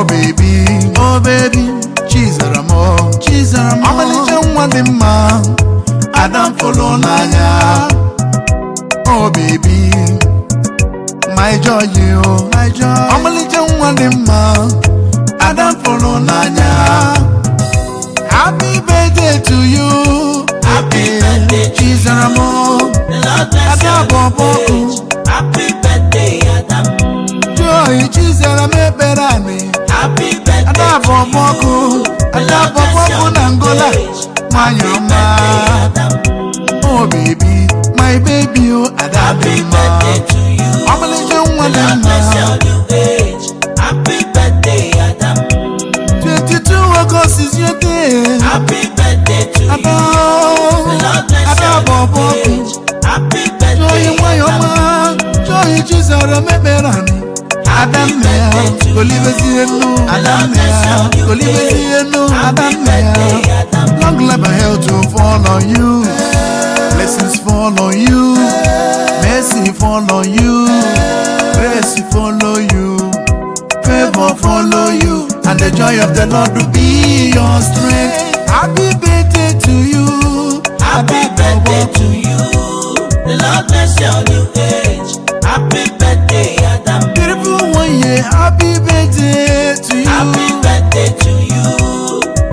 Oh baby, Chizaramo, Amalicha Wadima, Adam Folonaya. Oh baby, my joy, Amalicha Wadima, Adam Folonaya. Happy birthday to you, Happy birthday, Chizaramo, Happy birthday, Adam. Joy, Chizarame Berani. Happy birthday, Adaboboku Nangola, Mayoma. Oh baby, my baby, oh happy birthday to you. Amalicha God bless your Wadima. new age. Happy birthday, Adam. 22 August is your day. Happy birthday to you. God bless your new age. Happy birthday, Joy, Mayoma. Joy, Chizarame Berani. Adam Mea, long life and health to fall on you, blessings fall on you, mercy fall on you, grace follow you, favor follow you, and the joy of the Lord will be your strength. Happy birthday to you, happy birthday to you. The Lord bless your new age. Happy birthday, Adam. Beautiful one, yeah. Happy birthday to you. Happy birthday to you.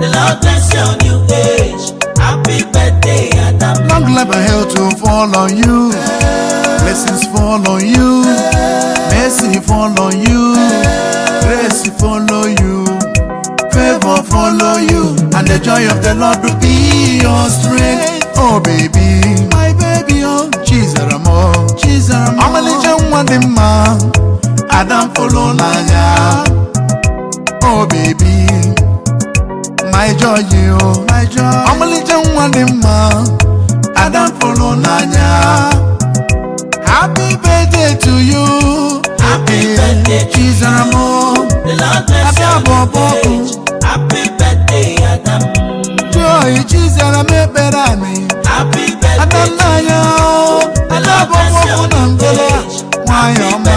The Lord bless your new age. Happy birthday, Adam. Long life and health to fall on you. Blessings fall on you. Mercy fall on you. Grace follow you. Favor follow you. And the joy of the Lord will be your strength. Oh baby, my baby, oh Chizaramo, Amalicha Wadima, Adam Folonaya. Oh baby, my joy, Amalicha Wadima, Adam Folonaya. Happy birthday to you. Happy birthday, Chizaramo. the Lord bless your new age. Happy birthday, Adam. Joy, Chizarame Berani. Happy birthday, Adanaya, Adaboboku Nangola, Mayoma.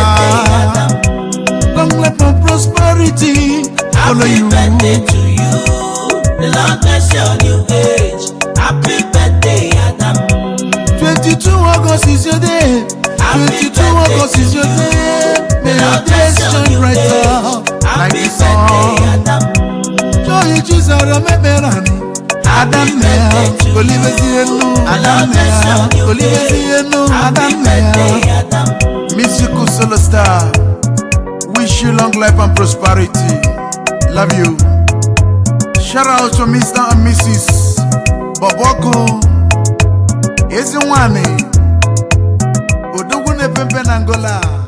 Long life and prosperity follow happy you. birthday to you. The Lord bless your new age. Happy birthday, Adam. 22 August is your day. 22 August is your day. May your days shine brighter like the sun. Joy, Chizarame Berani. Adam Mea, Adam Mea, musical solo star. Wish you long life and prosperity. Love you. Shout out to Mr. and Mrs. Boboko. Eziwani Odogune Pempe Nangola.